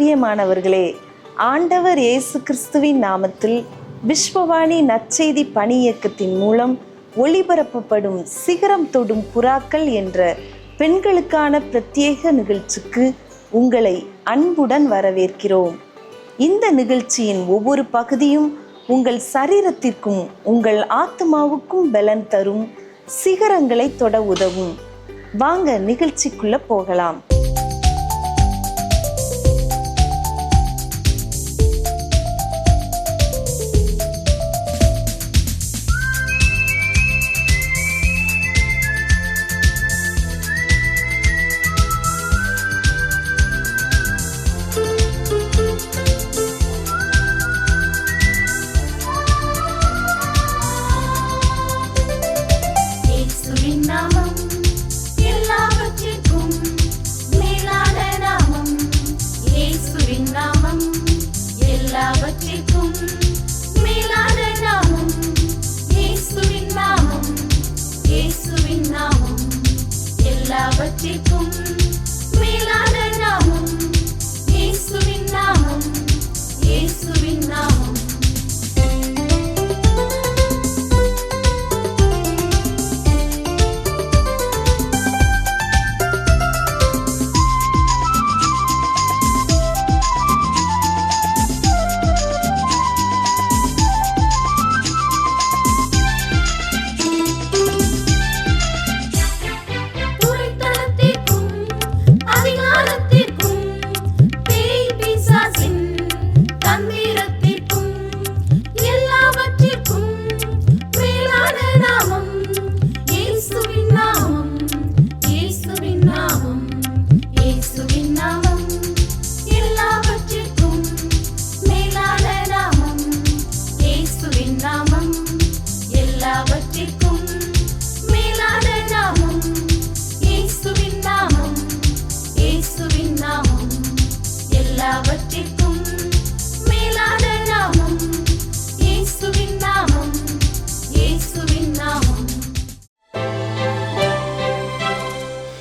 பிரியமானவர்களே, ஆண்டவர் இயேசு கிறிஸ்துவின் நாமத்தில் விஸ்வவாணி நற்செய்தி பணி இயக்கத்தின் மூலம் ஒளிபரப்பப்படும் சிகரம் தொடும் புறாக்கள் என்ற பெண்களுக்கான பிரத்யேக நிகழ்ச்சிக்கு உங்களை அன்புடன் வரவேற்கிறோம். இந்த நிகழ்ச்சியின் ஒவ்வொரு பகுதியும் உங்கள் சரீரத்திற்கும் உங்கள் ஆத்மாவுக்கும் பலன் தரும், சிகரங்களை தொட உதவும். வாங்க நிகழ்ச்சிக்குள்ள போகலாம்.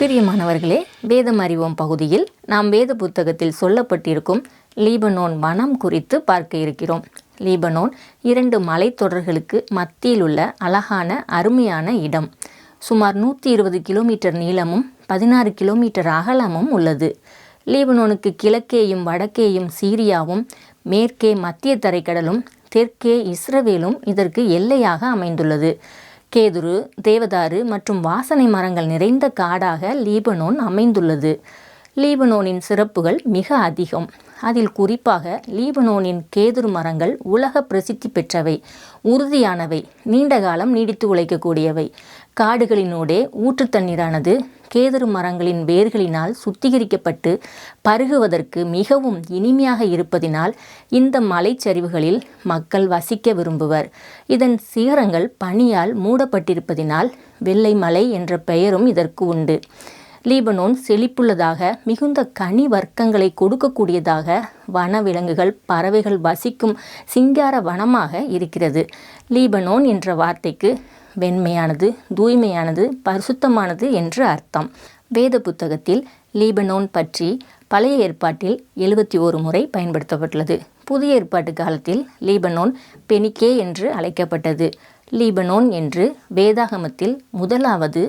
பிரியமானவர்களே, வேதம் அறிவோம் பகுதியில் நாம் வேத புத்தகத்தில் சொல்லப்பட்டிருக்கும் லீபனோன் வனம் குறித்து பார்க்க இருக்கிறோம். லீபனோன் 2 மலைத்தொடர்களுக்கு மத்தியில் உள்ள அழகான அருமையான இடம். சுமார் 120 கிலோமீட்டர் நீளமும் 16 கிலோமீட்டர் அகலமும் உள்ளது. லீபனோனுக்கு கிழக்கேயும் வடக்கேயும் சீரியாவும், மேற்கே மத்திய தரைக்கடலும், தெற்கே இஸ்ரவேலும் இதற்கு எல்லையாக அமைந்துள்ளது. கேதுரு, தேவதாரு மற்றும் வாசனை மரங்கள் நிறைந்த காடாக லீபனோன் அமைந்துள்ளது. லீபனோனின் சிறப்புகள் மிக அதிகம். அதில் குறிப்பாக லீபனோனின் கேதுரு மரங்கள் உலக பிரசித்தி பெற்றவை, உறுதியானவை, நீண்ட காலம் நீடித்து உழைக்கக்கூடியவை. காடுகளினூடே ஊற்று தண்ணீரானது கேதுரு மரங்களின் வேர்களினால் சுத்திகரிக்கப்பட்டு பருகுவதற்கு மிகவும் இனிமையாக இருப்பதினால் இந்த மலைச்சரிவுகளில் மக்கள் வசிக்க விரும்புவர். இதன் சிகரங்கள் பனியால் மூடப்பட்டிருப்பதினால் வெள்ளை மலை என்ற பெயரும் இதற்கு உண்டு. லீபனோன் செழிப்புள்ளதாக, மிகுந்த கனி வர்க்கங்களை கொடுக்கக்கூடியதாக, வனவிலங்குகள், பறவைகள் வசிக்கும் சிங்கார வனமாக இருக்கிறது. லீபனோன் என்ற வார்த்தைக்கு வெண்மையானது, தூய்மையானது, பரிசுத்தமானது என்று அர்த்தம். வேத புத்தகத்தில் லீபனோன் பற்றி பழைய ஏற்பாட்டில் 71 முறை பயன்படுத்தப்பட்டுள்ளது. புதிய ஏற்பாட்டு காலத்தில் லீபனோன் பெனிக்கே என்று அழைக்கப்பட்டது. லீபனோன் என்று வேதாகமத்தில் முதலாவது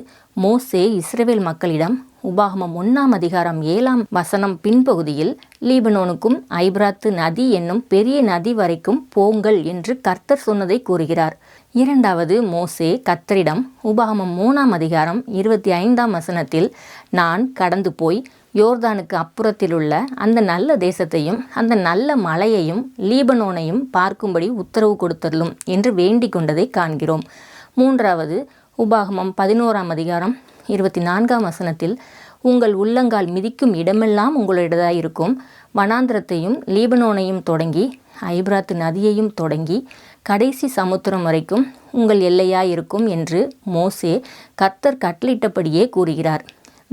மோசே இஸ்ரவேல் மக்களிடம் உபாகமம் 1ஆம் அதிகாரம் 7ஆம் வசனம் பின்பகுதியில் லீபனோனுக்கும் ஐபிராத்து நதி என்னும் பெரிய நதி வரைக்கும் போங்கள் என்று கர்த்தர் சொன்னதை கூறுகிறார். இரண்டாவது மோசே கர்த்தரிடம் உபாகமம் 3ஆம் அதிகாரம் 25ஆம் வசனத்தில் நான் கடந்து போய் யோர்தானுக்கு அப்புறத்திலுள்ள அந்த நல்ல தேசத்தையும் அந்த நல்ல மலையையும் லீபனோனையும் பார்க்கும்படி உத்தரவு கொடுத்தருளும் என்று வேண்டிக் கொண்டதை காண்கிறோம். மூன்றாவது உபாகமம் 11ஆம் அதிகாரம் 24ஆம் வசனத்தில் உங்கள் உள்ளங்கால் மிதிக்கும் இடமெல்லாம் உங்களுடையதாயிருக்கும், வனாந்திரத்தையும் லீபனோனையும் தொடங்கி ஐபிராத்து நதியையும் தொடங்கி கடைசி சமுத்திரம் வரைக்கும் உங்கள் எல்லையாயிருக்கும் என்று மோசே கர்த்தர் கட்டளையிட்டபடியே கூறுகிறார்.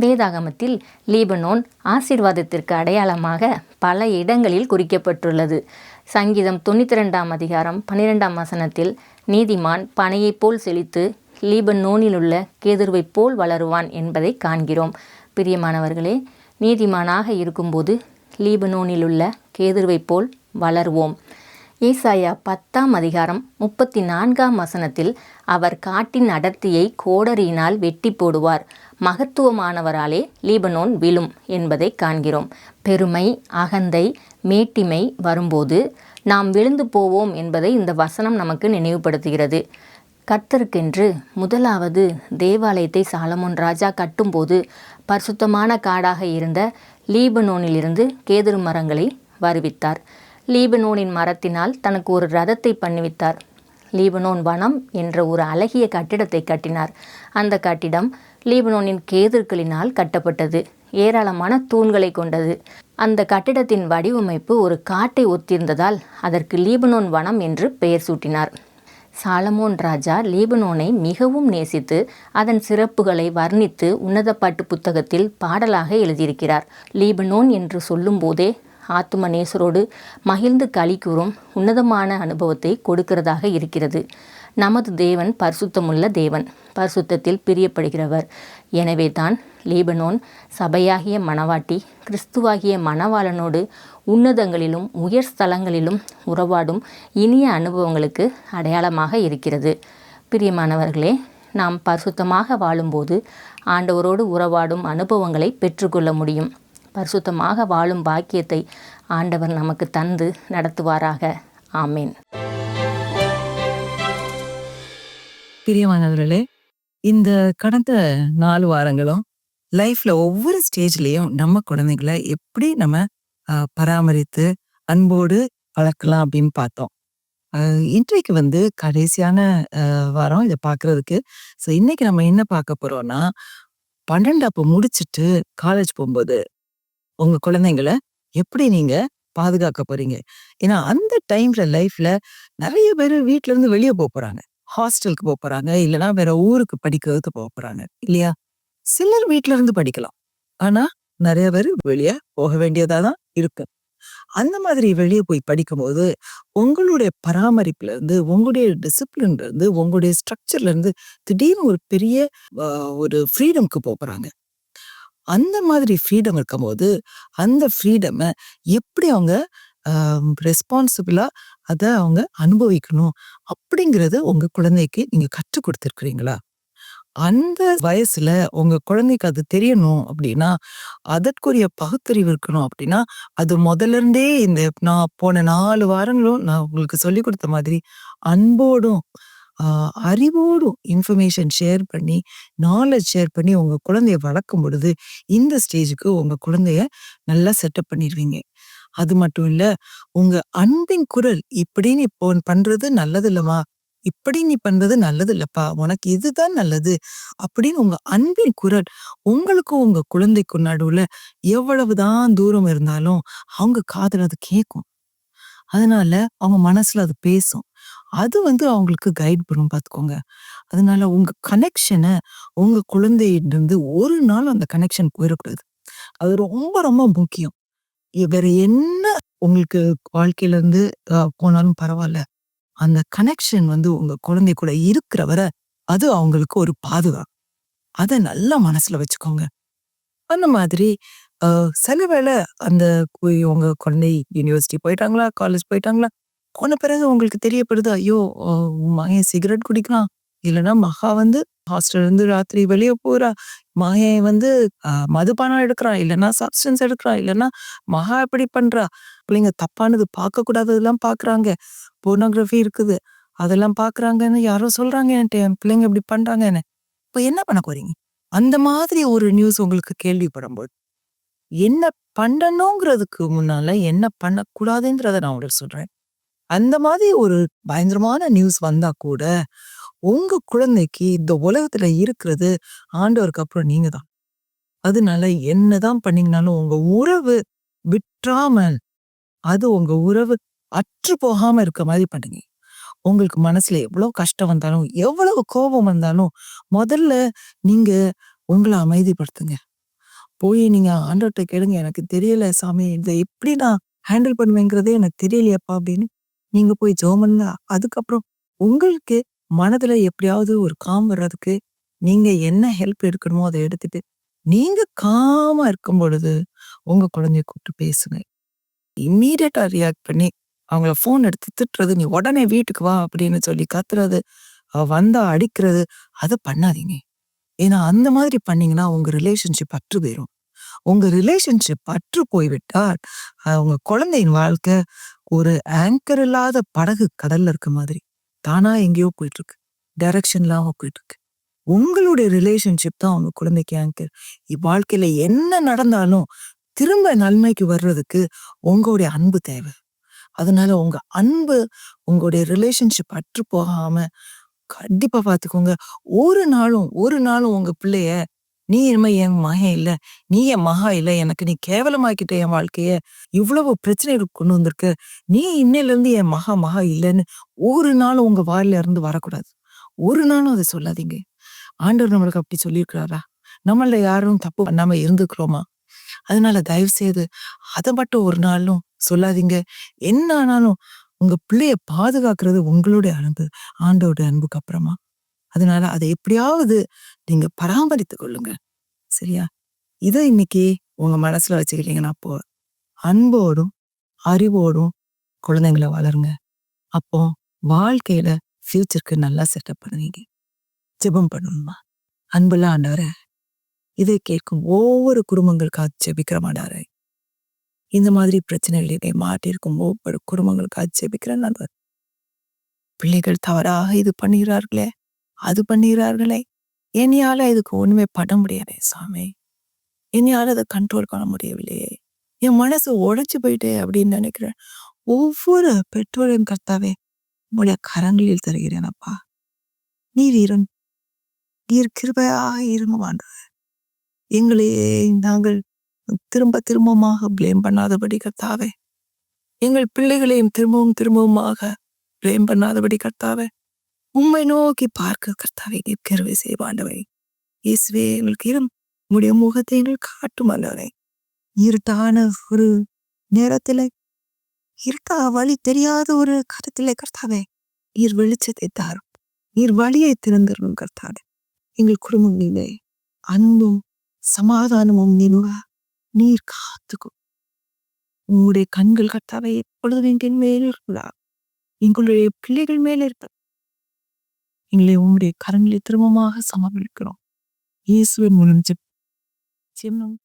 வேதாகமத்தில் லீபனோன் ஆசீர்வாதத்திற்கு அடையாளமாக பல இடங்களில் குறிக்கப்பட்டுள்ளது. சங்கீதம் 92ஆம் அதிகாரம் 12ஆம் வசனத்தில் நீதிமான் பனையைப் போல் செழித்து லீபனோனிலுள்ள கேதுருவைப் போல் வளருவான் என்பதை காண்கிறோம். பிரியமானவர்களே, நீதிமானாக இருக்கும்போது லீபனோனில் உள்ள கேதுருவைப் போல் வளர்வோம். ஏசாயா 10:34 அவர் காட்டின் அடர்த்தியை கோடரியினால் வெட்டி போடுவார், மகத்துவமானவராலே லீபனோன் விழும் என்பதை காண்கிறோம். பெருமை, அகந்தை, மேட்டிமை வரும்போது நாம் விழுந்து போவோம் என்பதை இந்த வசனம் நமக்கு நினைவுபடுத்துகிறது. கர்த்தருக்கென்று முதலாவது தேவாலயத்தை சாலமோன் ராஜா கட்டும்போது பரிசுத்தமான காடாக இருந்த லீபனோனிலிருந்து கேதுரு மரங்களை வருவித்தார். லீபனோனின் மரத்தினால் தனக்கு ஒரு ரதத்தை பண்ணுவித்தார். லீபனோன் வனம் என்ற ஒரு அழகிய கட்டிடத்தை கட்டினார். அந்த கட்டிடம் லீபனோனின் கேதுருக்களினால் கட்டப்பட்டது. ஏராளமான தூண்களை கொண்டது. அந்த கட்டிடத்தின் வடிவமைப்பு ஒரு காட்டை ஒத்திருந்ததால் அதற்கு லீபனோன் வனம் என்று பெயர் சூட்டினார். சாலமோன் ராஜா லீபனோனை மிகவும் நேசித்து அதன் சிறப்புகளை வர்ணித்து உன்னத பாட்டு புத்தகத்தில் பாடலாக எழுதியிருக்கிறார். லீபனோன் என்று சொல்லும்போதே ஆத்தும நேசரோடு மகிழ்ந்து களி கூறும் உன்னதமான அனுபவத்தை கொடுக்கிறதாக இருக்கிறது. நமது தேவன் பரிசுத்தமுள்ள தேவன், பரிசுத்தத்தில் பிரியப்படுகிறவர். எனவே தான் லீபனோன் சபையாகிய மணவாட்டி கிறிஸ்துவாகிய மணவாளனோடு உன்னதங்களிலும் உயர் ஸ்தலங்களிலும் உறவாடும் இனிய அனுபவங்களுக்கு அடையாளமாக இருக்கிறது. பிரியமானவர்களே, நாம் பரிசுத்தமாக வாழும்போது ஆண்டவரோடு உறவாடும் அனுபவங்களை பெற்றுக்கொள்ள முடியும். பரிசுத்தமாக வாழும் பாக்கியத்தை ஆண்டவர் நமக்கு தந்து நடத்துவாராக. ஆமேன். பிரியமானவர்களே, இந்த கடந்த 4 வாரங்களும் லைஃப்ல ஒவ்வொரு ஸ்டேஜ்லயும் நம்ம குழந்தைகளை எப்படி நம்ம பராமரித்து அன்போடு வளர்க்கலாம் அப்படின்னு பார்த்தோம். இன்றைக்கு கடைசியான வாரம் இதை பார்க்கறதுக்கு. ஸோ இன்னைக்கு நம்ம என்ன பார்க்க போறோம்னா, 12 முடிச்சுட்டு காலேஜ் போகும்போது உங்க குழந்தைங்களை எப்படி நீங்க பாதுகாக்க போறீங்க. ஏன்னா அந்த டைம்ல லைஃப்ல நிறைய பேர் வீட்டுல இருந்து வெளியே போறாங்க, ஹாஸ்டலுக்கு போறாங்க, இல்லைன்னா வேற ஊருக்கு படிக்கிறதுக்கு போறாங்க இல்லையா. சிலர் வீட்டுல இருந்து படிக்கலாம், ஆனா நிறைய பேர் வெளியே போக வேண்டியதா தான் இருக்கு. அந்த மாதிரி வெளியே போய் படிக்கும்போது உங்களுடைய பராமரிப்புல இருந்து, உங்களுடைய டிசிப்ளின்ல இருந்து, உங்களுடைய ஸ்ட்ரக்சர்ல இருந்து திடீர்னு ஒரு பெரிய ஒரு ஃப்ரீடம்க்கு போறாங்க. அந்த மாதிரி ஃப்ரீடம் இருக்கும்போது அந்த ஃப்ரீடமை எப்படி அவங்க ரெஸ்பான்சிபிளா அதை அவங்க அனுபவிக்கணும் அப்படிங்கிறது உங்க குழந்தைக்கு நீங்க கற்றுக் கொடுத்துருக்கிறீங்களா? அந்த வயசுல உங்க குழந்தைக்கு அது தெரியணும் அப்படின்னா, அதற்குரிய பகுத்தறிவு இருக்கணும் அப்படின்னா, அது முதல்ல இருந்தே இந்த நான் போன 4 வாரங்களும் நான் உங்களுக்கு சொல்லி கொடுத்த மாதிரி அன்போடும் அறிவோடும் இன்ஃபர்மேஷன் ஷேர் பண்ணி, நாலேஜ் ஷேர் பண்ணி உங்க குழந்தைய வளர்க்கும் பொழுது இந்த ஸ்டேஜுக்கு உங்க குழந்தைய நல்லா செட்டப் பண்ணிடுவீங்க. அது மட்டும் இல்ல, உங்க அன்பின் குரல் இப்படி நீ பண்றது நல்லது இல்லம்மா, இப்படி நீ பண்றது நல்லது இல்லப்பா, உனக்கு இதுதான் நல்லது அப்படின்னு உங்க அன்பின் குரல் உங்களுக்கும் உங்க குழந்தைக்கும் நடுவுல எவ்வளவுதான் தூரம் இருந்தாலும் அவங்க காதுல அது கேட்கும். அதனால அவங்க மனசுல அது பேசும். அது அவங்களுக்கு கைட் பண்ணும் பார்த்துக்கோங்க. அதனால உங்க கனெக்ஷனை உங்க குழந்தையிலிருந்து ஒரு நாள் அந்த கனெக்ஷன் போயிடக்கூடாது. அது ரொம்ப ரொம்ப முக்கியம். வேற என்ன உங்களுக்கு வாழ்க்கையில இருந்து போனாலும் பரவாயில்ல, அந்த கனெக்ஷன் உங்க குழந்தை கூட இருக்கிற வரை அது அவங்களுக்கு ஒரு பாதுகாப்பு. அதை நல்லா மனசுல வச்சுக்கோங்க. அந்த மாதிரி சில வேளை அந்த உங்க குழந்தை யூனிவர்சிட்டி போயிட்டாங்களா, காலேஜ் போயிட்டாங்களா, போன பிறகு உங்களுக்கு தெரியப்படுது, ஐயோ மகன் சிகரெட் குடிக்கிறான், இல்லைன்னா மகா ஹாஸ்டல்ல இருந்து ராத்திரி வெளியே போறா, மகன் மதுபானம் எடுக்கிறான், இல்லைன்னா சப்ஸ்டன்ஸ் எடுக்கிறான், இல்லைன்னா மகா எப்படி பண்றா, பிள்ளைங்க தப்பானது பார்க்க கூடாததெல்லாம் பாக்குறாங்க, போர்னோகிராஃபி இருக்குது அதெல்லாம் பாக்குறாங்கன்னு யாரோ சொல்றாங்க என்கிட்ட, என் பிள்ளைங்க இப்படி பண்றாங்கன்னு. இப்ப என்ன பண்ண போறீங்க? அந்த மாதிரி ஒரு நியூஸ் உங்களுக்கு கேள்விப்படும்போது என்ன பண்ணணுங்கிறதுக்கு முன்னால என்ன பண்ணக்கூடாதுன்றத நான் உங்களுக்கு சொல்றேன். அந்த மாதிரி ஒரு பயங்கரமான நியூஸ் வந்தா கூட உங்க குழந்தைக்கு இந்த உலகத்துல இருக்கிறது ஆண்டவருக்கு அப்புறம் நீங்க தான். அதனால என்னதான் பண்ணீங்கனாலும் உங்க உறவு விட்டுறாமல், அது உங்க உறவு அற்று போகாம இருக்க மாதிரி பண்ணுங்க. உங்களுக்கு மனசுல எவ்வளவு கஷ்டம் வந்தாலும், எவ்வளவு கோபம் வந்தாலும் முதல்ல நீங்க உங்களை அமைதிப்படுத்துங்க. போய் நீங்க ஆண்டவர்கிட்ட கேளுங்க, எனக்கு தெரியல சாமி, இதை எப்படி நான் ஹேண்டில் பண்ணுவேங்கிறதே எனக்கு தெரியலையப்பா அப்படின்னு நீங்க போய் ஜெபம் பண்ணுங்க. அதுக்கப்புறம் உங்களுக்கு மனதுல எப்படியாவது ஒரு காம் வர்றதுக்கு நீங்க என்ன ஹெல்ப் எடுக்கணுமோ அதை எடுத்துட்டு நீங்க காமா இருக்கும் பொழுது உங்க குழந்தைய கூப்பிட்டு பேசுங்க. இம்மீடியட்டா ரியாக்ட் பண்ணி அவங்கள ஃபோன் எடுத்து திட்டுறது, நீ உடனே வீட்டுக்கு வா அப்படின்னு சொல்லி கத்துறது, வந்தா அடிக்கிறது, அத பண்ணாதீங்க. ஏன்னா அந்த மாதிரி பண்ணீங்கன்னா உங்க ரிலேஷன்ஷிப் அற்று போயிரும். உங்க ரிலேஷன்ஷிப் அற்று போய்விட்டால் உங்க குழந்தையின் வாழ்க்கை ஒரு ஆங்கர் இல்லாத படகு கடல்ல இருக்க மாதிரி தானா எங்கேயோ போயிட்டு இருக்கு. டைரக்ஷன் இல்லாம போயிட்டு இருக்கு. உங்களுடைய ரிலேஷன்ஷிப் தான் உங்க குழந்தைக்கு ஆங்கர். வாழ்க்கையில என்ன நடந்தாலும் திரும்ப நன்மைக்கு வர்றதுக்கு உங்களுடைய அன்பு தேவை. அதனால உங்க அன்பு, உங்களுடைய ரிலேஷன்ஷிப் அற்று போகாம கண்டிப்பா பாத்துக்கோங்க. ஒரு நாளும் உங்க பிள்ளைய, நீ இனிமே என் மகன் இல்ல, நீ என் மகா இல்ல, எனக்கு நீ கேவலமாக்கிட்ட என் வாழ்க்கைய, இவ்வளவு பிரச்சனைகள் கொண்டு வந்திருக்க, நீ இன்னையில இருந்து என் மகா இல்லைன்னு ஒரு நாளும் உங்க வாயில இருந்து வரக்கூடாது. ஒரு நாளும் அதை சொல்லாதீங்க. ஆண்டவர் நம்மளுக்கு அப்படி சொல்லியிருக்கிறாரா? நம்மள யாரும் தப்பு பண்ணாம இருந்துக்கிறோமா? அதனால தயவு செய்து அதை மட்டும் ஒரு நாளும் சொல்லாதீங்க. என்ன ஆனாலும் உங்க பிள்ளைய பாதுகாக்கிறது உங்களுடைய அன்பு, ஆண்டோட அன்புக்கு அப்புறமா. அதனால அதை எப்படியாவது நீங்க பராமரித்துக் கொள்ளுங்க. சரியா? இதை இன்னைக்கு உங்க மனசுல வச்சுக்கிட்டீங்கன்னா அப்போ அன்போடும் அறிவோடும் குழந்தைங்களை வளருங்க. அப்போ வாழ்க்கையில ஃபியூச்சருக்கு நல்லா செட்டப் பண்ணுவீங்க. ஜெபம் பண்ணணுமா? அன்புள்ள ஆண்டவரே, இதை கேட்கும் ஒவ்வொரு குடும்பங்களுக்காக ஜெபிக்கிற மாட்டாரே, இந்த மாதிரி பிரச்சனைகளிலே மாட்டிருக்கும் ஒவ்வொரு குடும்பங்களுக்காக ஜெபிக்கிறேன். நான் பிள்ளைகள் தவறாக இது பண்ணுகிறார்களே, அது பண்ணுகிறார்களே, என்னையால இதுக்கு ஒண்ணுமே பண்ண முடியாதே சாமி, என்னையால அதை கண்ட்ரோல் பண்ண முடியவில்லையே, என் மனசு உடைச்சு போயிட்டே அப்படின்னு நினைக்கிறேன். ஒவ்வொரு பெற்றோரையும் கர்த்தாவே உங்களுடைய கரங்களில் தருகிறேன் அப்பா. நீர் கிருபையாக இருங்க ஆண்டவரே. எங்களையே நாங்கள் திரும்ப திரும்பமாக பிளேம் பண்ணாதபடி கர்த்தாவே, எங்கள் பிள்ளைகளையும் திரும்பவுமாக பிளேம் பண்ணாதபடி கர்த்தாவே, உம்மை நோக்கி பார்க்க கர்த்தாவே நீர் கிருபை செய்வாண்டவை. இயேசுவே, எங்களுக்கு உங்களுடைய முகத்தை எங்கள் காட்டும் ஆண்டவரே. இருட்டான ஒரு நேரத்திலே, இருட்டா வழி தெரியாத ஒரு கருத்திலே கர்த்தாவே நீர் வெளிச்சத்தை தாரும். நீர் வழியை திறந்துடும் கர்த்தாவே. எங்கள் குடும்பங்களிலே அன்பும் சமாதானமும் நீர் காத்துக்கும். உங்களுடைய கண்கள் கர்த்தாவை எப்பொழுதும் எங்கள் மேல் இருக்கிறா, எங்களுடைய பிள்ளைகள் மேல இருக்க எங்களை உங்களுடைய கரங்களை திரும்பமாக சமர்ப்பிக்கிறோம். இயேசுவின் மூலம் ஜெபம்.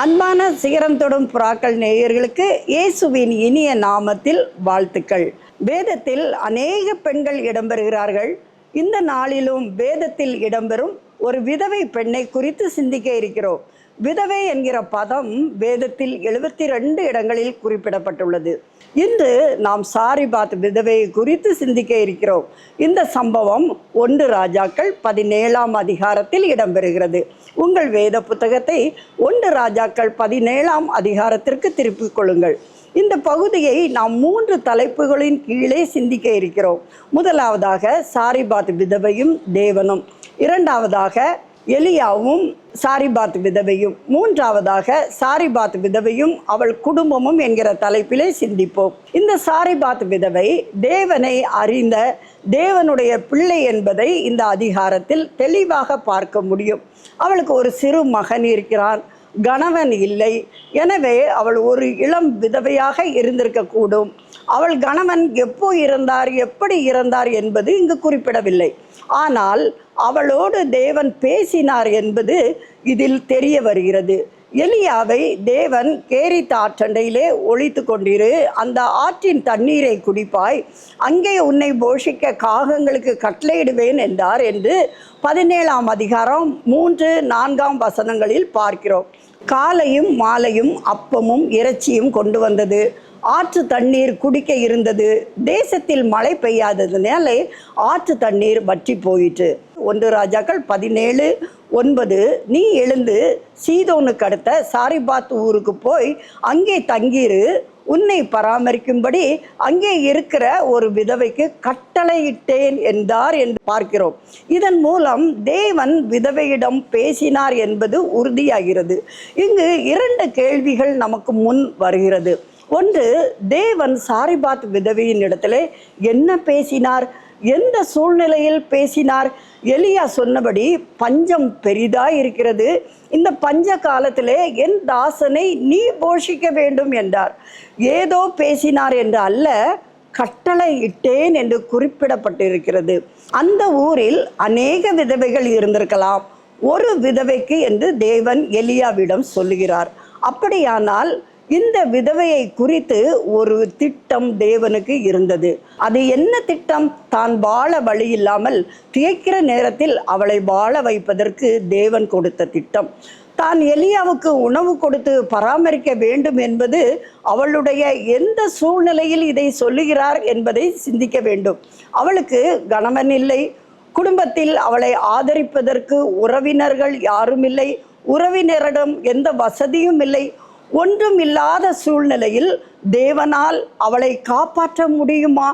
அன்பான சிகரம் தொடும் புறாக்கள் நேயர்களுக்கு இயேசுவின் இனிய நாமத்தில் வாழ்த்துக்கள். வேதத்தில் அநேக பெண்கள் இடம்பெறுகிறார்கள். இந்த நாளிலும் வேதத்தில் இடம்பெறும் ஒரு விதவை பெண்ணை குறித்து சிந்திக்க இருக்கிறோம். விதவை என்கிற பதம் வேதத்தில் 72 இடங்களில் குறிப்பிடப்பட்டுள்ளது. இன்று நாம் சாரிபாத் விதவையை குறித்து சிந்திக்க இருக்கிறோம். இந்த சம்பவம் 1 ராஜாக்கள் 17ஆம் அதிகாரத்தில் இடம்பெறுகிறது. உங்கள் வேத புத்தகத்தை 1 ராஜாக்கள் 17ஆம் அதிகாரத்திற்கு திருப்பிக் கொள்ளுங்கள். இந்த பகுதியை நாம் 3 தலைப்புகளின் கீழே சிந்திக்க இருக்கிறோம். முதலாவதாக சாரிபாத் விதவையும் தேவனும், இரண்டாவதாக எலியாவும் சாரிபாத் விதவையும், மூன்றாவதாக சாரிபாத் விதவையும் அவள் குடும்பமும் என்கிற தலைப்பிலே சிந்திப்போம். இந்த சாரிபாத் விதவை தேவனை அறிந்த தேவனுடைய பிள்ளை என்பதை இந்த அதிகாரத்தில் தெளிவாக பார்க்க முடியும். அவளுக்கு ஒரு சிறு மகன் இருக்கிறான், கணவன் இல்லை. எனவே அவள் ஒரு இளம் விதவையாக இருந்திருக்கக்கூடும். அவள் கணவன் எப்போ இறந்தார், எப்படி இறந்தார் என்பது இங்கு குறிப்பிடவில்லை. ஆனால் அவளோடு தேவன் பேசினார் என்பது இதில் தெரிய வருகிறது. எலியாவை தேவன் கேரித் ஆற்றண்டையிலே ஒளித்து கொண்டிரு, அந்த ஆற்றின் தண்ணீரை குடிப்பாய், அங்கே உன்னை போஷிக்க காகங்களுக்கு கட்டளையிடுவேன் என்றார் என்று 17ஆம் அதிகாரம் 3-4 வசனங்களில் பார்க்கிறோம். காலையும் மாலையும் அப்பமும் இறைச்சியும் கொண்டு வந்தது. ஆற்று தண்ணீர் குடிக்க இருந்தது. தேசத்தில் மழை பெய்யாததுனால ஆற்று தண்ணீர் வற்றி போயிற்று. 1 ராஜாக்கள் 17:9, நீ எழுந்து சீதோனுக்கு அடுத்த சாரிபாத் ஊருக்கு போய் அங்கே தங்கியிரு, உன்னை பராமரிக்கும்படி அங்கே இருக்கிற ஒரு விதவைக்கு கட்டளையிட்டேன் என்றார் என்று பார்க்கிறோம். இதன் மூலம் தேவன் விதவையிடம் பேசினார் என்பது உறுதியாகிறது. இங்கு 2 கேள்விகள் நமக்கு முன் வருகிறது. ஒன்று, தேவன் சாரிபாத் விதவையின் இடத்திலே என்ன பேசினார்? எந்த சூழ்நிலையில் பேசினார்? எலியா சொன்னபடி பஞ்சம் பெரிதாய் இருக்கிறது, இந்த பஞ்ச காலத்திலே என் தாசனை நீ போஷிக்க வேண்டும் என்றார். ஏதோ பேசினார் என்று அல்ல, கட்டளை இட்டேன் என்று குறிப்பிடப்பட்டிருக்கிறது. அந்த ஊரில் அநேக விதவைகள் இருந்திருக்கலாம், ஒரு விதவைக்கு என்று தேவன் எலியாவிடம் சொல்லுகிறார். அப்படியானால் இந்த விதவையை குறித்து ஒரு திட்டம் தேவனுக்கு இருந்தது. அது என்ன திட்டம்? தான் வாழ வழி இல்லாமல் திகைக்கிற நேரத்தில் அவளை வாழ வைப்பதற்கு தேவன் கொடுத்த திட்டம். தான் எலியாவுக்கு உணவு கொடுத்து பராமரிக்க வேண்டும் என்பது அவளுடைய எந்த சூழ்நிலையில் இதை சொல்லுகிறார் என்பதை சிந்திக்க வேண்டும். அவளுக்கு கணவன் இல்லை, குடும்பத்தில் அவளை ஆதரிப்பதற்கு உறவினர்கள் யாரும் இல்லை, உறவினரிடம் எந்த வசதியும் இல்லை. ஒன்றும் இல்லாத சூழ்நிலையில் தேவனால் அவளை காப்பாற்ற முடியுமா?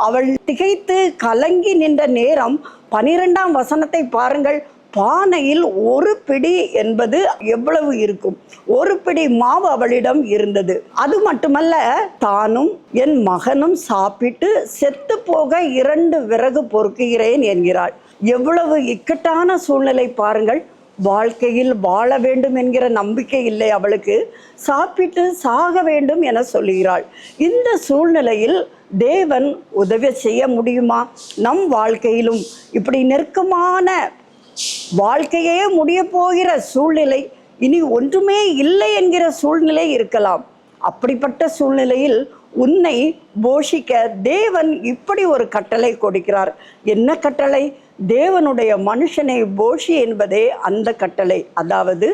அவள் திகைத்து கலங்கி நின்ற நேரம் 12ஆம் வசனத்தை பாருங்கள். பானையில் ஒரு பிடி என்பது எவ்வளவு இருக்கும்? ஒரு பிடி மாவு அவளிடம் இருந்தது. அது மட்டுமல்ல, தானும் என் மகனும் சாப்பிட்டு செத்து போக 2 விறகு பொறுக்குகிறேன் என்கிறாள். எவ்வளவு இக்கட்டான சூழ்நிலை பாருங்கள். வாழ்க்கையில் வாழ வேண்டும் என்கிற நம்பிக்கை இல்லை அவளுக்கு, சாப்பிட்டு சாக வேண்டும் என சொல்லுகிறாள். இந்த சூழ்நிலையில் தேவன் உதவி செய்ய முடியுமா? நம் வாழ்க்கையிலும் இப்படி நெருக்கமான வாழ்க்கையே முடிய போகிற சூழ்நிலை, இனி ஒன்றுமே இல்லை என்கிற சூழ்நிலை இருக்கலாம். அப்படிப்பட்ட சூழ்நிலையில் உன்னை போஷிக்க தேவன் இப்படி ஒரு கட்டளை கொடுக்கிறார். என்ன கட்டளை? தேவனுடைய மனுஷனை போஷி என்பதே அந்த கட்டளை. அதாவது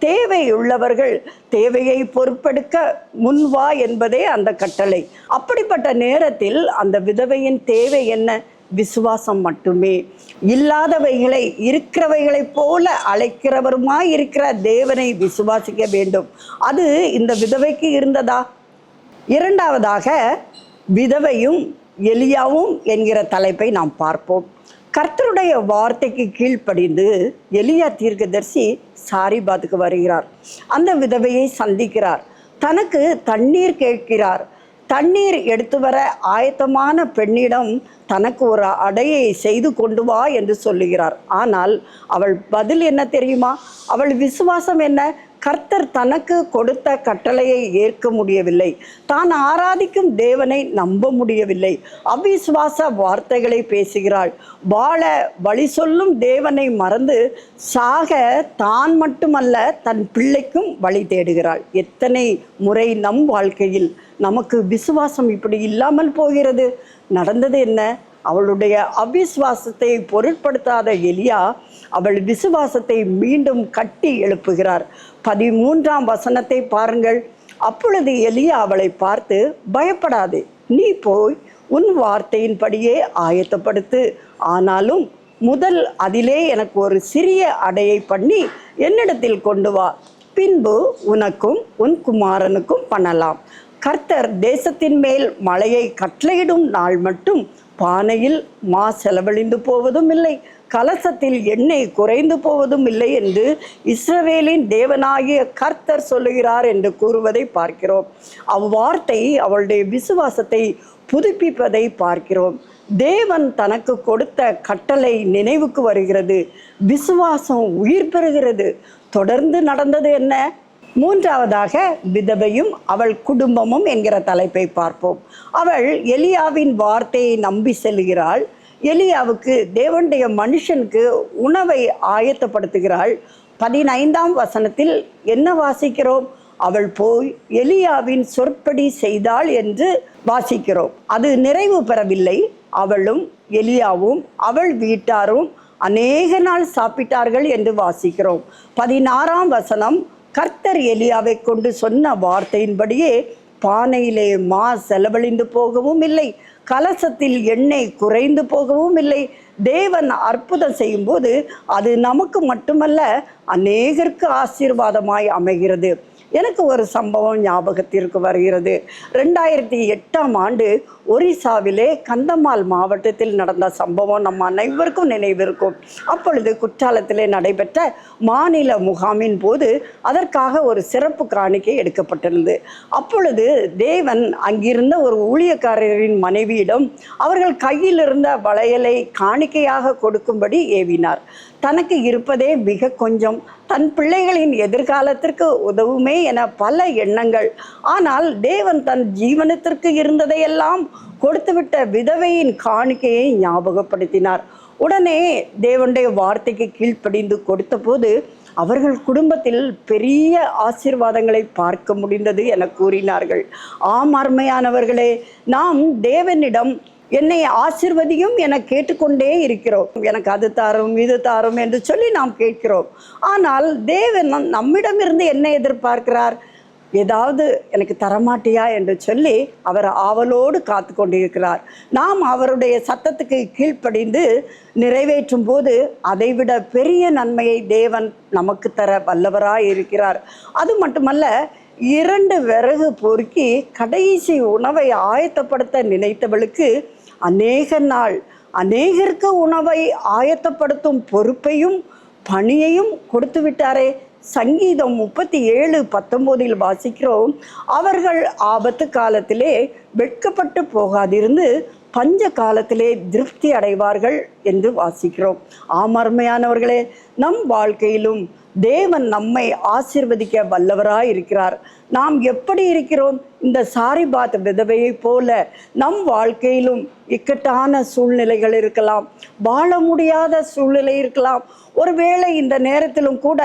தேவையுள்ளவர்கள் தேவையை பொறுப்பெடுக்க முன்வா என்பதே அந்த கட்டளை. அப்படிப்பட்ட நேரத்தில் அந்த விதவையின் தேவை என்ன? விசுவாசம் மட்டுமே. இல்லாதவைகளை இருக்கிறவைகளைப் போல அழைக்கிறவருமாய் இருக்கிற தேவனை விசுவாசிக்க வேண்டும். அது இந்த விதவைக்கு இருந்ததா? இரண்டாவதாக, விதவையும் எலியாவும் என்கிற தலைப்பை நாம் பார்ப்போம். கர்த்தருடைய வார்த்தைக்கு கீழ்ப்படிந்து எலியா தீர்க்கதரிசி சாரிபாத்துக்கு வருகிறார். அந்த விதவையை சந்திக்கிறார். தனக்கு தண்ணீர் கேட்கிறார். தண்ணீர் எடுத்து வர ஆயத்தமான பெண்ணிடம் தனக்கு ஒரு அடையை செய்து கொண்டு வா என்று சொல்லுகிறார். ஆனால் அவள் பதில் என்ன தெரியுமா? அவள் விசுவாசம் என்ன? கர்த்தர் தனக்கு கொடுத்த கட்டளையை ஏற்க முடியவில்லை. தான் ஆராதிக்கும் தேவனை நம்ப முடியவில்லை. அவிசுவாச வார்த்தைகளை பேசுகிறாள். வாழ வழி சொல்லும் தேவனை மறந்து சாக தான் மட்டுமல்ல தன் பிள்ளைக்கும் வழி தேடுகிறாள். எத்தனை முறை நம் வாழ்க்கையில் நமக்கு விசுவாசம் இப்படி இல்லாமல் போகிறது? நடந்தது என்ன? அவளுடைய அவிசுவாசத்தை பொருட்படுத்தாத எலியா அவள் விசுவாசத்தை மீண்டும் கட்டி எழுப்புகிறார். 13ஆம் வசனத்தை பாருங்கள். அப்பொழுது எலியா அவளை பார்த்து, பயப்படாதே, நீ போய் உன் வார்த்தையின்படியே ஆயத்தப்படுத்து. ஆனாலும் முதல் அதிலே எனக்கு ஒரு சிறிய அடையை பண்ணி என்னிடத்தில் கொண்டு வா. பின்பு உனக்கும் உன் குமாரனுக்கும் பண்ணலாம். கர்த்தர் தேசத்தின் மேல் மழையை கட்டளையிடும் நாள் மட்டும் பானையில் மா செலவழிந்து போவதும் இல்லை, கலசத்தில் எண்ணெய் குறைந்து போவதும் இல்லை என்று இஸ்ரவேலின் தேவனாகிய கர்த்தர் சொல்லுகிறார் என்று கூறுவதை பார்க்கிறோம். அவ்வார்த்தை அவளுடைய விசுவாசத்தை புதுப்பிப்பதை பார்க்கிறோம். தேவன் தனக்கு கொடுத்த கட்டளை நினைவுக்கு வருகிறது. விசுவாசம் உயிர் பெறுகிறது. தொடர்ந்து நடந்தது என்ன? மூன்றாவதாக, விதவையும் அவள் குடும்பமும் என்கிற தலைப்பை பார்ப்போம். அவள் எலியாவின் வார்த்தையை நம்பி செல்கிறாள். எலியாவுக்கு தேவனுடைய மனுஷனுக்கு உணவை ஆயத்தப்படுத்துகிறாள். 15ஆம் வசனத்தில் என்ன வாசிக்கிறோம்? அவள் போய் எலியாவின் சொற்படி செய்தாள் என்று வாசிக்கிறோம். அது நிறைவு பெறவில்லை. அவளும் எலியாவும் அவள் வீட்டாரும் அநேக நாள் சாப்பிட்டார்கள் என்று வாசிக்கிறோம். 16ஆம் வசனம், கர்த்தர் எலியாவை கொண்டு சொன்ன வார்த்தையின்படியே பானையிலே மா செலவழிந்து போகவும் இல்லை, கலசத்தில் எண்ணெய் குறைந்து போகவும் இல்லை. தேவன் அற்புதம் செய்யும்போது அது நமக்கு மட்டுமல்ல, அநேகருக்கு ஆசீர்வாதமாய் அமைகிறது. எனக்கு ஒரு சம்பவம் ஞாபகத்திற்கு வருகிறது. 2008ஆம் ஆண்டு ஒரிசாவிலே கந்தமால் மாவட்டத்தில் நடந்த சம்பவம் நம்ம அனைவருக்கும் நினைவிருக்கும். அப்பொழுது குற்றாலத்திலே நடைபெற்ற மாநில முகாமின் போது அதற்காக ஒரு சிறப்பு காணிக்கை எடுக்கப்பட்டிருந்தது. அப்பொழுது தேவன் அங்கிருந்த ஒரு ஊழியக்காரரின் மனைவியிடம் அவர்கள் கையில் இருந்த வளையலை காணிக்கையாக கொடுக்கும்படி ஏவினார். தனக்கு இருப்பதே மிக கொஞ்சம், தன் பிள்ளைகளின் எதிர்காலத்திற்கு உதவுமே என பல எண்ணங்கள். ஆனால் தேவன் தன் ஜீவனத்திற்கு இருந்ததையெல்லாம் கொடுத்துவிட்ட விதவையின் காணிக்கையை ஞாபகப்படுத்தினார். உடனே தேவனுடைய வார்த்தைக்கு கீழ்ப்படிந்து கொடுத்த போது அவர்கள் குடும்பத்தில் பெரிய ஆசீர்வாதங்களை பார்க்க முடிந்தது என கூறினார்கள். ஆம் அருமையானவர்களே, நாம் தேவனிடம் என்னை ஆசீர்வதியும் என கேட்டுக்கொண்டே இருக்கிறோம். எனக்கு அது தாரும் இது தாரும் என்று சொல்லி நாம் கேட்கிறோம். ஆனால் தேவன் நம்மிடமிருந்து என்ன எதிர்பார்க்கிறார்? ஏதாவது எனக்கு தரமாட்டியா என்று சொல்லி அவர் ஆவலோடு காத்து கொண்டிருக்கிறார். நாம் அவருடைய சத்தத்துக்கு கீழ்ப்படிந்து நிறைவேற்றும் போது அதைவிட பெரிய நன்மையை தேவன் நமக்கு தர வல்லவராய் இருக்கிறார். அது மட்டுமல்ல, 2 விறகு பொறுக்கி கடைசி உணவை ஆயத்தப்படுத்த நினைத்தவளுக்கு அநேக நாள் அநேகருக்கு உணவை ஆயத்தப்படுத்தும் பொறுப்பையும் பணியையும் கொடுத்து விட்டாரே. சங்கீதம் 37:19 வாசிக்கிறோம், அவர்கள் ஆபத்து காலத்திலே வெட்கப்பட்டு போகாதிருந்து பஞ்ச காலத்திலே திருப்தி அடைவார்கள் என்று வாசிக்கிறோம். அருமையானவர்களே, நம் வாழ்க்கையிலும் தேவன் நம்மை ஆசீர்வதிக்க வல்லவராய் இருக்கிறார். நாம் எப்படி இருக்கிறோம்? இந்த சாரிபாத் விதவையை போல நம் வாழ்க்கையிலும் இக்கட்டான சூழ்நிலைகள் இருக்கலாம், வாழ முடியாத சூழ்நிலை இருக்கலாம். ஒருவேளை இந்த நேரத்திலும் கூட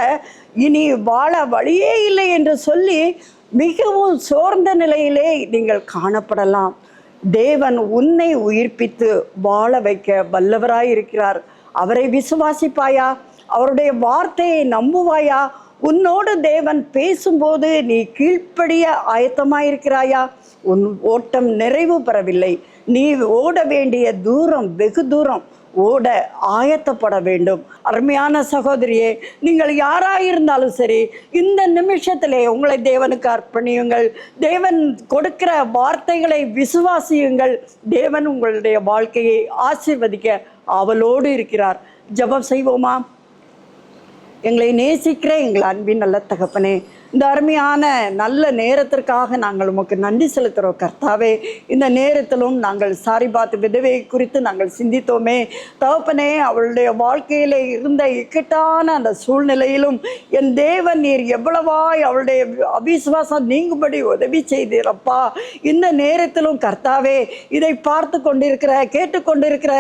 இனி வாழ வழியே இல்லை என்று சொல்லி மிகவும் சோர்ந்த நிலையிலே நீங்கள் காணப்படலாம். தேவன் உன்னை உயிர்ப்பித்து வாழ வைக்க வல்லவராய் இருக்கிறார். அவரை விசுவாசிப்பாயா? அவருடைய வார்த்தையை நம்புவாயா? உன்னோடு தேவன் பேசும்போது நீ கீழ்ப்படிய ஆயத்தமாயிருக்கிறாயா? உன் ஓட்டம் நிறைவு பெறவில்லை. நீ ஓட வேண்டிய தூரம் வெகு தூரம், ஓட ஆயத்தப்பட வேண்டும். அருமையான சகோதரியே, நீங்கள் யாராயிருந்தாலும் சரி, இந்த நிமிஷத்திலே உங்களை தேவனுக்கு அர்ப்பணியுங்கள். தேவன் கொடுக்கிற வார்த்தைகளை விசுவாசியுங்கள். தேவன் உங்களுடைய வாழ்க்கையை ஆசீர்வதிக்க ஆவலோடு இருக்கிறார். ஜெபம் செய்வோமா? எங்களை நேசிக்கிற எங்கள் அன்பின் நல்ல தகப்பனே, இந்த அருமையான நல்ல நேரத்திற்காக நாங்கள் உமக்கு நன்றி செலுத்துகிறோம் கர்த்தாவே. இந்த நேரத்திலும் நாங்கள் சாரிபாத் விதவை குறித்து நாங்கள் சிந்தித்தோமே தகப்பனே. அவளுடைய வாழ்க்கையிலே இருந்த இக்கட்டான அந்த சூழ்நிலையிலும் என் தேவன் நீர் எவ்வளவாய் அவளுடைய அவிசுவாசம் நீங்கும்படி உதவி செய்தீரப்பா. இந்த நேரத்திலும் கர்த்தாவே, இதை பார்த்து கொண்டிருக்கிற கேட்டுக்கொண்டிருக்கிற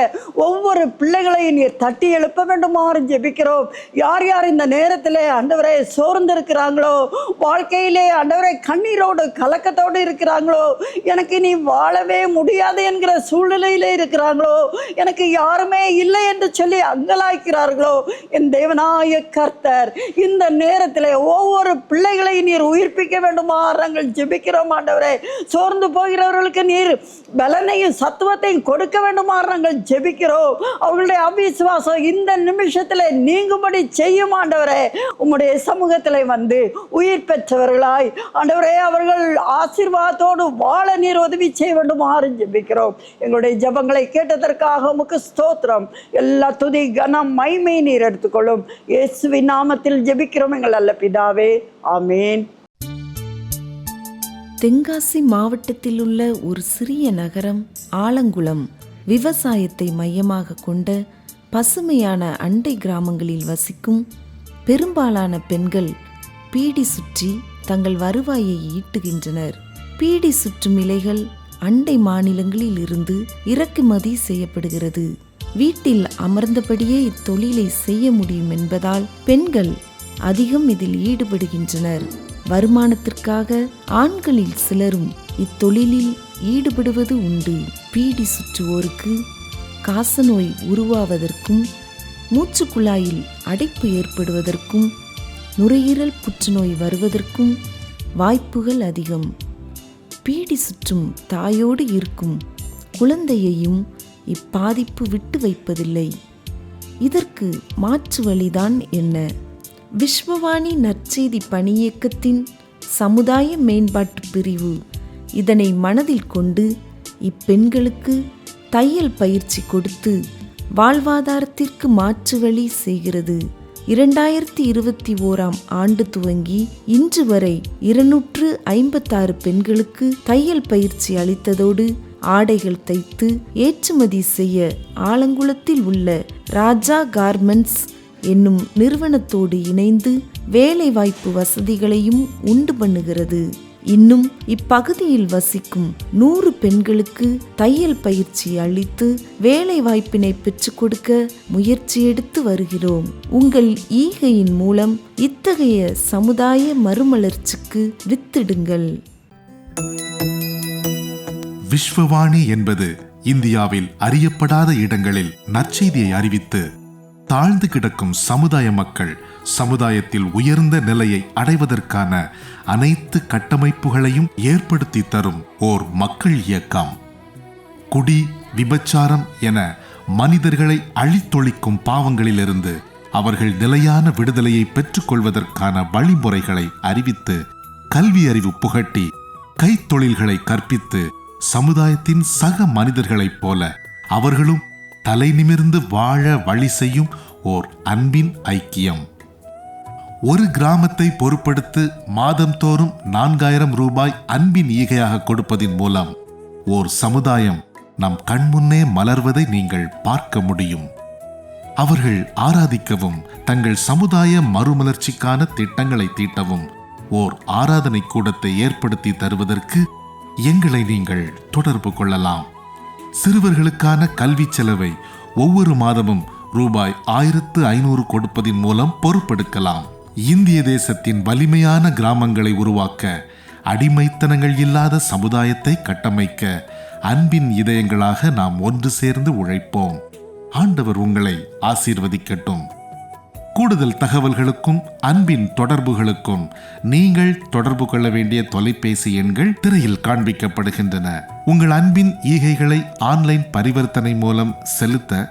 ஒவ்வொரு பிள்ளைகளையும் நீர் தட்டி எழுப்ப வேண்டுமாறு ஜெபிக்கிறோம். யார் யார் இந்த நேரத்தில் ஆண்டவரே சோர்ந்திருக்கிறாங்களோ, வாழ்க்கையிலே ஆண்டவரே கண்ணீரோடு கலக்கத்தோடு இருக்கிறாங்களோ, எனக்கு நீ வாழவே முடியாது என்கிற சூழ்நிலையிலே இருக்கிறாங்களோ, எனக்கு யாருமே இல்லை என்று சொல்லி அங்கலாய்க்கிறார்களோ, என் தேவனாய கர்த்தர் இந்த நேரத்தில் ஒவ்வொரு பிள்ளைகளை நீர் உயிர்ப்பிக்க வேண்டுமா நாங்கள் ஜெபிக்கிறோம் ஆண்டவரே. சோர்ந்து போகிறவர்களுக்கு நீர் பலனையும் சத்துவத்தையும் கொடுக்க வேண்டுமா நாங்கள் ஜெபிக்கிறோம். அவர்களுடைய அவிசுவாசம் இந்த நிமிஷத்தில் நீங்கும்படி செய்யும் ஆண்டவரே. உம்முடைய சமூகத்தில் வந்து உயிர் பெற்றவர்களாய் ஆண்டவரே அவர்கள் ஆசீர்வாதத்தோடு வாழ நீர் உதவி செய்ய வேண்டுமாறு ஜெபிக்கிறோம். எங்களுடைய ஜெபங்களை கேட்டதற்காக உமக்கு ஸ்தோத்திரம். எல்லா துதி கனம் மகிமை நீர் எடுத்துக்கொள்ளும். இயேசுவின் நாமத்தில் ஜெபிக்கிறோம் எங்கள் நல்ல பிதாவே, ஆமேன். தென்காசி மாவட்டத்தில் உள்ள ஒரு சிறிய நகரம் ஆலங்குளம் விவசாயத்தை மையமாக கொண்ட பசுமையான அண்டை கிராமங்களில் வசிக்கும் பெரும்பாலான பெண்கள் பீடி சுற்றி தங்கள் வருவாயை ஈட்டுகின்றனர். பீடி சுற்றும் இலைகள் அண்டை மாநிலங்களில் இருந்து இறக்குமதி செய்யப்படுகிறது. வீட்டில் அமர்ந்தபடியே இத்தொழிலை செய்ய முடியும் என்பதால் பெண்கள் அதிகம் இதில் ஈடுபடுகின்றனர். வருமானத்திற்காக ஆண்களில் சிலரும் இத்தொழிலில் ஈடுபடுவது உண்டு. பீடி சுற்றுவோருக்கு காசநோய் உருவாவதற்கும், மூச்சுக்குழாயில் அடைப்பு ஏற்படுவதற்கும், நுரையீரல் புற்றுநோய் வருவதற்கும் வாய்ப்புகள் அதிகம். பீடி சுற்றும் தாயோடு இருக்கும் குழந்தையையும் இப்பாதிப்பு விட்டு வைப்பதில்லை. இதற்கு மாற்று வழிதான் என்ன? விஸ்வவாணி நற்செய்தி பணியியக்கத்தின் சமுதாய மேம்பாட்டு பிரிவு இதனை மனதில் கொண்டு இப்பெண்களுக்கு தையல் பயிற்சி கொடுத்து வாழ்வாதாரத்திற்கு மாற்று வழி செய்கிறது. 2021 ஆண்டு துவங்கி இன்று வரை 256 பெண்களுக்கு தையல் பயிற்சி அளித்ததோடு ஆடைகள் தைத்து ஏற்றுமதி செய்ய ஆலங்குளத்தில் உள்ள ராஜா கார்மெண்ட்ஸ் என்னும் நிறுவனத்தோடு இணைந்து வேலைவாய்ப்பு வசதிகளையும் உண்டு பண்ணுகிறது. இன்னும் இப்பகுதியில் வசிக்கும் 100 பெண்களுக்கு தையல் பயிற்சி அளித்து வேலை வாய்ப்பினை பெற்றுக் கொடுக்க முயற்சி எடுத்து வருகிறோம். உங்கள் ஈகையின் மூலம் இத்தகைய சமுதாய மறுமலர்ச்சிக்கு வித்திடுங்கள். விஸ்வவாணி என்பது இந்தியாவில் அறியப்படாத இடங்களில் நற்செய்தியை அறிவித்து தாழ்ந்து கிடக்கும் சமுதாய மக்கள் சமுதாயத்தில் உயர்ந்த நிலையை அடைவதற்கான அனைத்து கட்டமைப்புகளையும் ஏற்படுத்தி தரும் ஓர் மக்கள் இயக்கம். குடி, விபச்சாரம் என மனிதர்களை அழித்தொழிக்கும் பாவங்களிலிருந்து அவர்கள் நிலையான விடுதலையை பெற்றுக்கொள்வதற்கான வழிமுறைகளை அறிவித்து கல்வி அறிவு புகட்டி கைத்தொழில்களை கற்பித்து சமுதாயத்தின் சக மனிதர்களைப் போல அவர்களும் தலை நிமிர்ந்து வாழ வழி செய்யும் ஓர் அன்பின் ஐக்கியம். ஒரு கிராமத்தை பொறுப்படுத்து மாதந்தோறும் 4000 ரூபாய் அன்பின் ஈகையாக கொடுப்பதின் மூலம் ஓர் சமுதாயம் நம் கண்முன்னே மலர்வதை நீங்கள் பார்க்க முடியும். அவர்கள் ஆராதிக்கவும் தங்கள் சமுதாய மறுமலர்ச்சிக்கான திட்டங்களை தீட்டவும் ஓர் ஆராதனை கூடத்தை ஏற்படுத்தி தருவதற்கு எங்களை நீங்கள் தொடர்பு கொள்ளலாம். சிறுவர்களுக்கான கல்வி செலவை ஒவ்வொரு மாதமும் ரூபாய் 1500 கொடுப்பதின் மூலம் பொறுப்பெடுக்கலாம். இந்திய தேசத்தின் வலிமையான கிராமங்களை உருவாக்க, அடிமைத்தனங்கள் இல்லாத சமுதாயத்தை கட்டமைக்க அன்பின் இதயங்களாக நாம் ஒன்று சேர்ந்து உழைப்போம். ஆண்டவர் உங்களை ஆசீர்வதிக்கட்டும். கூடுதல் தகவல்களுக்கும் அன்பின் தொடர்புகளுக்கும் நீங்கள் தொடர்பு கொள்ள வேண்டிய தொலைபேசி எண்கள் திரையில் காண்பிக்கப்படுகின்றன. உங்கள் அன்பின் ஈகைகளை ஆன்லைன் பரிவர்த்தனை மூலம் செலுத்த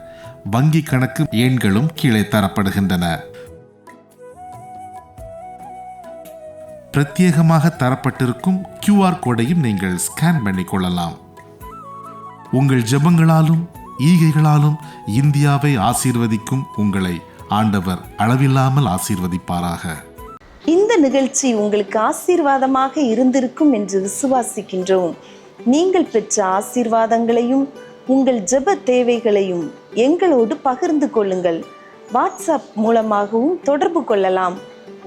வங்கி கணக்கு எண்களும் கீழே தரப்படுகின்றன. பிரத்யேகமாக தரப்பட்டிருக்கும் QR கோடையும் நீங்கள் ஸ்கேன் பண்ணிக் கொள்ளலாம். உங்கள் ஜெபங்களாலும் ஈகைகளாலும் இந்தியாவை ஆசீர்வதிக்கும் உங்களை ஆண்டவர் அளவில்லாமல் ஆசீர்வதிப்பாராக. இந்த நிகழ்ச்சி உங்களுக்கு ஆசீர்வாதமாக இருந்திருக்கும் என்று விசுவாசிக்கின்றோம். நீங்கள் பெற்ற ஆசீர்வாதங்களையும் உங்கள் ஜெப தேவைகளையும் எங்களோடு பகிர்ந்து கொள்ளுங்கள். வாட்ஸ்அப் மூலமாகவும் தொடர்பு கொள்ளலாம்.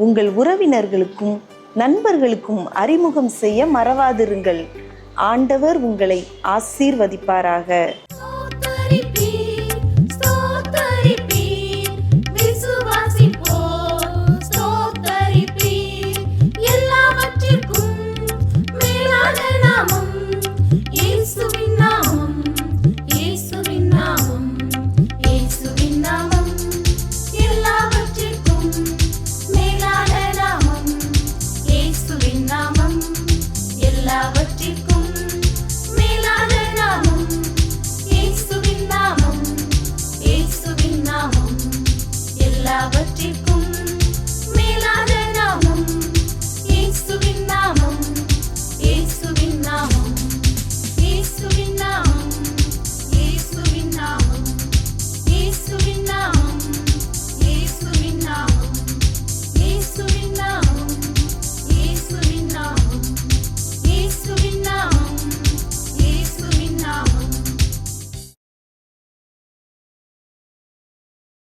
உங்கள் உறவினர்களுக்கும் நண்பர்களுக்கும் அறிமுகம் செய்ய மறவாதிருங்கள். ஆண்டவர் உங்களை ஆசீர்வதிப்பாராக.